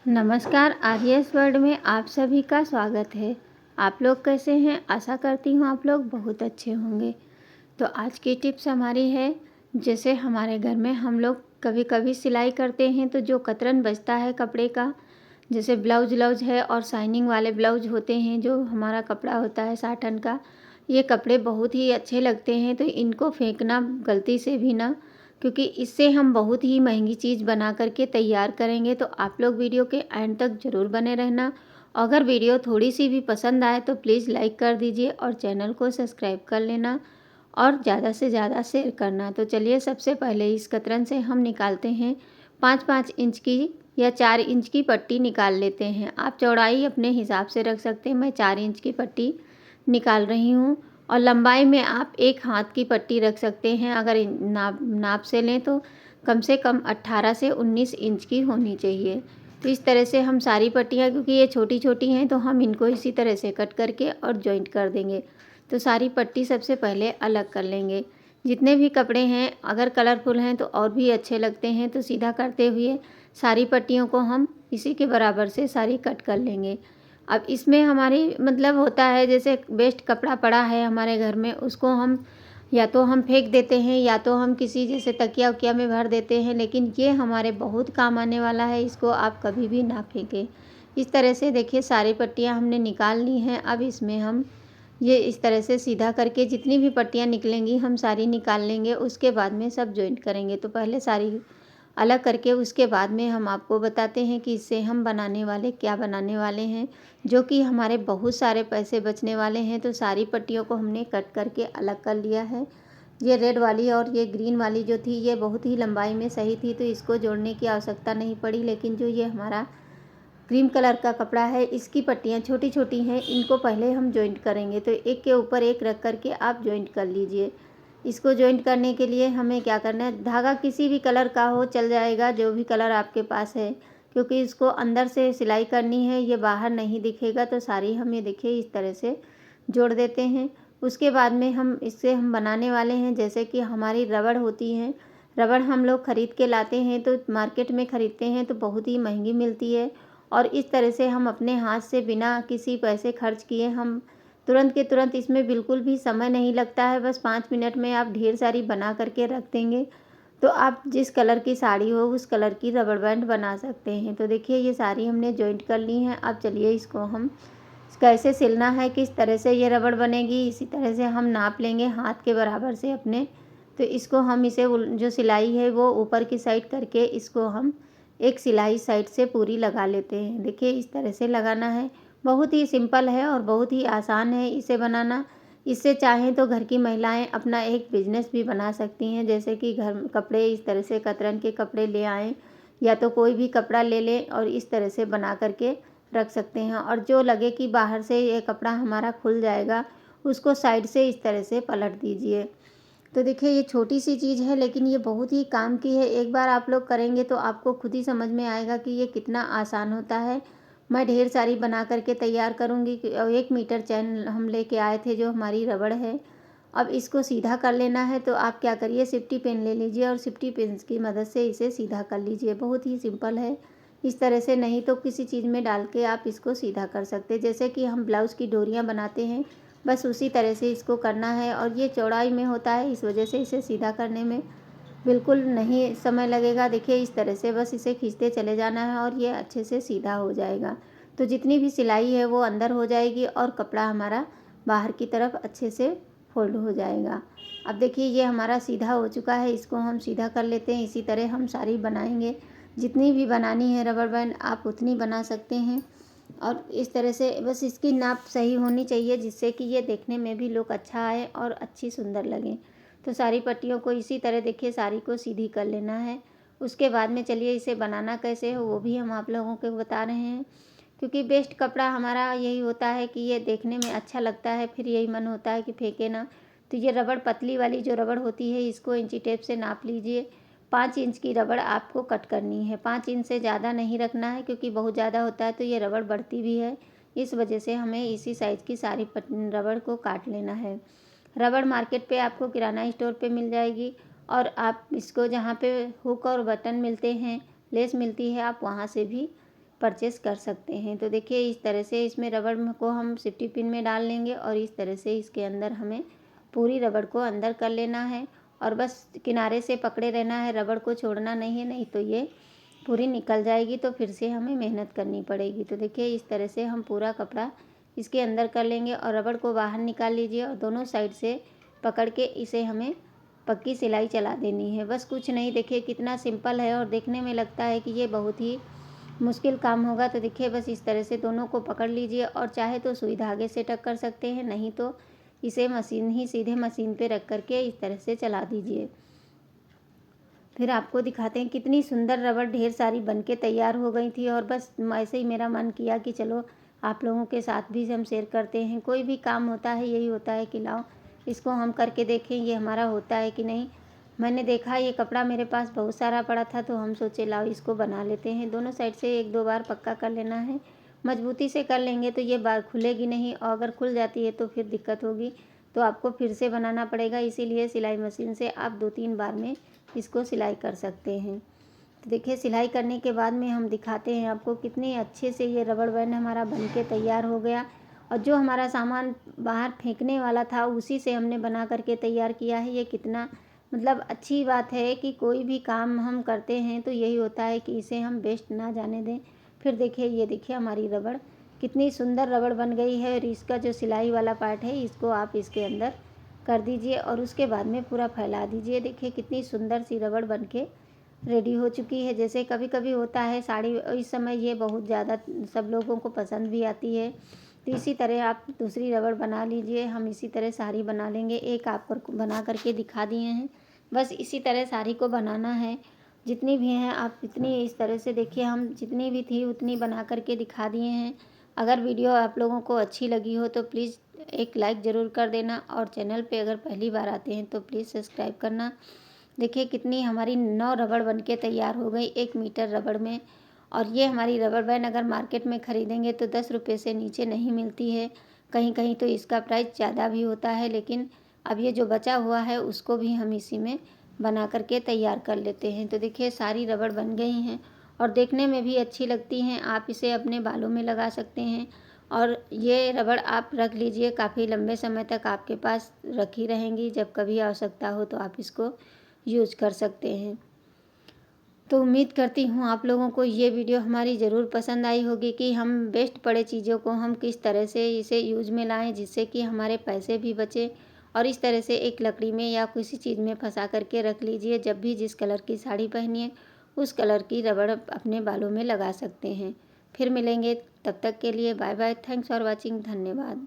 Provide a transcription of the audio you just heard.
नमस्कार, आर्यस वर्ल्ड में आप सभी का स्वागत है। आप लोग कैसे हैं? आशा करती हूँ आप लोग बहुत अच्छे होंगे। तो आज की टिप्स हमारी है, जैसे हमारे घर में हम लोग कभी कभी सिलाई करते हैं तो जो कतरन बचता है कपड़े का, जैसे ब्लाउज है और शाइनिंग वाले ब्लाउज होते हैं, जो हमारा कपड़ा होता है साटन का, ये कपड़े बहुत ही अच्छे लगते हैं। तो इनको फेंकना गलती से भी ना, क्योंकि इससे हम बहुत ही महंगी चीज़ बना करके तैयार करेंगे। तो आप लोग वीडियो के एंड तक ज़रूर बने रहना। अगर वीडियो थोड़ी सी भी पसंद आए तो प्लीज़ लाइक कर दीजिए और चैनल को सब्सक्राइब कर लेना और ज़्यादा से ज़्यादा शेयर करना। तो चलिए, सबसे पहले इस कतरन से हम निकालते हैं 5-5 इंच की या 4 इंच की पट्टी निकाल लेते हैं। आप चौड़ाई अपने हिसाब से रख सकते हैं। मैं 4 इंच की पट्टी निकाल रही हूँ और लंबाई में आप 1 हाथ की पट्टी रख सकते हैं। अगर नाप से लें तो कम से कम 18 से 19 इंच की होनी चाहिए। तो इस तरह से हम सारी पट्टियाँ, क्योंकि ये छोटी छोटी हैं, तो हम इनको इसी तरह से कट करके और जॉइंट कर देंगे। तो सारी पट्टी सबसे पहले अलग कर लेंगे। जितने भी कपड़े हैं, अगर कलरफुल हैं तो और भी अच्छे लगते हैं। तो सीधा करते हुए सारी पट्टियों को हम इसी के बराबर से सारी कट कर लेंगे। अब इसमें हमारी मतलब होता है, जैसे वेस्ट कपड़ा पड़ा है हमारे घर में, उसको हम या तो हम फेंक देते हैं या तो हम किसी जैसे तकिया वकिया में भर देते हैं, लेकिन ये हमारे बहुत काम आने वाला है। इसको आप कभी भी ना फेंकें। इस तरह से देखिए, सारी पट्टियाँ हमने निकाल ली हैं। अब इसमें हम ये इस तरह से सीधा करके जितनी भी पट्टियाँ निकलेंगी हम सारी निकाल लेंगे। उसके बाद में सब जॉइंट करेंगे। तो पहले सारी अलग करके उसके बाद में हम आपको बताते हैं कि इससे हम क्या बनाने वाले हैं, जो कि हमारे बहुत सारे पैसे बचने वाले हैं। तो सारी पट्टियों को हमने कट करके अलग कर लिया है। ये रेड वाली और ये ग्रीन वाली जो थी, ये बहुत ही लंबाई में सही थी, तो इसको जोड़ने की आवश्यकता नहीं पड़ी। लेकिन जो ये हमारा क्रीम कलर का कपड़ा है, इसकी पट्टियाँ छोटी छोटी हैं, इनको पहले हम जॉइंट करेंगे। तो एक के ऊपर एक रख करके आप जॉइंट कर लीजिए। इसको जॉइंट करने के लिए हमें क्या करना है, धागा किसी भी कलर का हो चल जाएगा, जो भी कलर आपके पास है, क्योंकि इसको अंदर से सिलाई करनी है, ये बाहर नहीं दिखेगा। तो सारी हम ये देखिए इस तरह से जोड़ देते हैं। उसके बाद में हम बनाने वाले हैं, जैसे कि हमारी रबड़ होती है। रबड़ हम लोग ख़रीद के लाते हैं, तो मार्केट में ख़रीदते हैं तो बहुत ही महंगी मिलती है। और इस तरह से हम अपने हाथ से बिना किसी पैसे खर्च किए हम तुरंत के तुरंत, इसमें बिल्कुल भी समय नहीं लगता है। बस 5 मिनट में आप ढेर सारी बना करके रख देंगे। तो आप जिस कलर की साड़ी हो उस कलर की रबड़ बैंड बना सकते हैं। तो देखिए, ये सारी हमने जॉइंट कर ली हैं। अब चलिए, इसको हम कैसे सिलना है, किस तरह से ये रबड़ बनेगी, इसी तरह से हम नाप लेंगे हाथ के बराबर से अपने। तो इसको हम जो सिलाई है वो ऊपर की साइड करके इसको हम एक सिलाई साइड से पूरी लगा लेते हैं। देखिए, इस तरह से लगाना है। बहुत ही सिंपल है और बहुत ही आसान है इसे बनाना। इससे चाहें तो घर की महिलाएं अपना एक बिजनेस भी बना सकती हैं, जैसे कि घर कपड़े इस तरह से कतरन के कपड़े ले आएँ, या तो कोई भी कपड़ा ले लें और इस तरह से बना करके रख सकते हैं। और जो लगे कि बाहर से ये कपड़ा हमारा खुल जाएगा, उसको साइड से इस तरह से पलट दीजिए। तो देखिए, ये छोटी सी चीज़ है, लेकिन ये बहुत ही काम की है। एक बार आप लोग करेंगे तो आपको खुद ही समझ में आएगा कि ये कितना आसान होता है। मैं ढेर सारी बना करके तैयार करूँगी। 1 मीटर चैन हम लेके आए थे, जो हमारी रबड़ है। अब इसको सीधा कर लेना है। तो आप क्या करिए, सिफ्टी पेन ले लीजिए और सिफ्टी पेन की मदद से इसे सीधा कर लीजिए। बहुत ही सिंपल है। इस तरह से, नहीं तो किसी चीज़ में डाल के आप इसको सीधा कर सकते हैं, जैसे कि हम ब्लाउज़ की डोरियाँ बनाते हैं, बस उसी तरह से इसको करना है। और ये चौड़ाई में होता है, इस वजह से इसे सीधा करने में बिल्कुल नहीं समय लगेगा। देखिए, इस तरह से बस इसे खींचते चले जाना है और ये अच्छे से सीधा हो जाएगा। तो जितनी भी सिलाई है वो अंदर हो जाएगी और कपड़ा हमारा बाहर की तरफ अच्छे से फोल्ड हो जाएगा। अब देखिए, ये हमारा सीधा हो चुका है। इसको हम सीधा कर लेते हैं। इसी तरह हम सारी बनाएंगे। जितनी भी बनानी है रबड़ बैंड, आप उतनी बना सकते हैं। और इस तरह से बस इसकी नाप सही होनी चाहिए, जिससे कि ये देखने में भी लुक अच्छा आए और अच्छी सुंदर लगे। तो सारी पट्टियों को इसी तरह देखिए सारी को सीधी कर लेना है। उसके बाद में चलिए, इसे बनाना कैसे हो वो भी हम आप लोगों को बता रहे हैं। क्योंकि बेस्ट कपड़ा हमारा यही होता है कि ये देखने में अच्छा लगता है, फिर यही मन होता है कि फेंके ना। तो ये रबड़, पतली वाली जो रबड़ होती है, इसको इंची टेप से नाप लीजिए। 5 इंच की रबड़ आपको कट करनी है। 5 इंच से ज़्यादा नहीं रखना है, क्योंकि बहुत ज़्यादा होता है तो ये रबड़ बढ़ती भी है। इस वजह से हमें इसी साइज़ की सारी रबड़ को काट लेना है। रबड़ मार्केट पे आपको किराना स्टोर पे मिल जाएगी, और आप इसको जहाँ पे हुक और बटन मिलते हैं, लेस मिलती है, आप वहाँ से भी परचेस कर सकते हैं। तो देखिए इस तरह से इसमें रबड़ को हम सेफ्टी पिन में डाल लेंगे और इस तरह से इसके अंदर हमें पूरी रबड़ को अंदर कर लेना है और बस किनारे से पकड़े रहना है, रबड़ को छोड़ना नहीं है, नहीं तो ये पूरी निकल जाएगी तो फिर से हमें मेहनत करनी पड़ेगी। तो देखिए इस तरह से हम पूरा कपड़ा इसके अंदर कर लेंगे और रबड़ को बाहर निकाल लीजिए और दोनों साइड से पकड़ के इसे हमें पक्की सिलाई चला देनी है। बस कुछ नहीं, देखिए कितना सिंपल है और देखने में लगता है कि ये बहुत ही मुश्किल काम होगा। तो देखिए बस इस तरह से दोनों को पकड़ लीजिए और चाहे तो सुई धागे से टक कर सकते हैं, नहीं तो इसे सीधे मशीन पे रख करके इस तरह से चला दीजिए। फिर आपको दिखाते हैं कितनी सुंदर रबड़ ढेर सारी बन के तैयार हो गई थी और बस ऐसे ही मेरा मन किया कि चलो आप लोगों के साथ भी हम शेयर करते हैं। कोई भी काम होता है यही होता है कि लाओ इसको हम करके देखें, ये हमारा होता है कि नहीं। मैंने देखा ये कपड़ा मेरे पास बहुत सारा पड़ा था तो हम सोचे लाओ इसको बना लेते हैं। दोनों साइड से 1-2 बार पक्का कर लेना है, मजबूती से कर लेंगे तो ये बार खुलेगी नहीं और अगर खुल जाती है तो फिर दिक्कत होगी, तो आपको फिर से बनाना पड़ेगा। इसीलिए सिलाई मशीन से आप 2-3 बार में इसको सिलाई कर सकते हैं। तो देखिए सिलाई करने के बाद में हम दिखाते हैं आपको कितने अच्छे से ये रबड़ बैंड हमारा बन के तैयार हो गया और जो हमारा सामान बाहर फेंकने वाला था उसी से हमने बना करके तैयार किया है। ये कितना मतलब अच्छी बात है कि कोई भी काम हम करते हैं तो यही होता है कि इसे हम वेस्ट ना जाने दें। फिर देखिए ये देखिए हमारी रबड़ कितनी सुंदर रबड़ बन गई है और इसका जो सिलाई वाला पार्ट है इसको आप इसके अंदर कर दीजिए और उसके बाद में पूरा फैला दीजिए। देखिए कितनी सुंदर सी रबड़ बन के रेडी हो चुकी है। जैसे कभी कभी होता है साड़ी, इस समय ये बहुत ज़्यादा सब लोगों को पसंद भी आती है, तो इसी तरह आप दूसरी रबड़ बना लीजिए। हम इसी तरह साड़ी बना लेंगे, एक आपको बना करके दिखा दिए हैं, बस इसी तरह साड़ी को बनाना है। जितनी भी हैं आप इतनी इस तरह से देखिए, हम जितनी भी थी उतनी बना करके दिखा दिए हैं। अगर वीडियो आप लोगों को अच्छी लगी हो तो प्लीज़ एक लाइक ज़रूर कर देना और चैनल पे अगर पहली बार आते हैं तो प्लीज़ सब्सक्राइब करना। देखिए कितनी हमारी 9 रबड़ बन के तैयार हो गई 1 मीटर रबड़ में। और ये हमारी रबड़ बैंड अगर मार्केट में ख़रीदेंगे तो 10 रुपये से नीचे नहीं मिलती है, कहीं कहीं तो इसका प्राइस ज़्यादा भी होता है। लेकिन अब ये जो बचा हुआ है उसको भी हम इसी में बना करके तैयार कर लेते हैं। तो देखिए सारी रबड़ बन गई हैं और देखने में भी अच्छी लगती हैं। आप इसे अपने बालों में लगा सकते हैं और ये रबड़ आप रख लीजिए, काफ़ी लंबे समय तक आपके पास रखी रहेंगी। जब कभी आवश्यकता हो तो आप इसको यूज कर सकते हैं। तो उम्मीद करती हूँ आप लोगों को ये वीडियो हमारी ज़रूर पसंद आई होगी कि हम वेस्ट पड़े चीज़ों को हम किस तरह से इसे यूज में लाएं जिससे कि हमारे पैसे भी बचे। और इस तरह से एक लकड़ी में या किसी चीज़ में फंसा करके रख लीजिए, जब भी जिस कलर की साड़ी पहनिए उस कलर की रबड़ अपने बालों में लगा सकते हैं। फिर मिलेंगे, तब तक के लिए bye bye. Thanks for watching, धन्यवाद।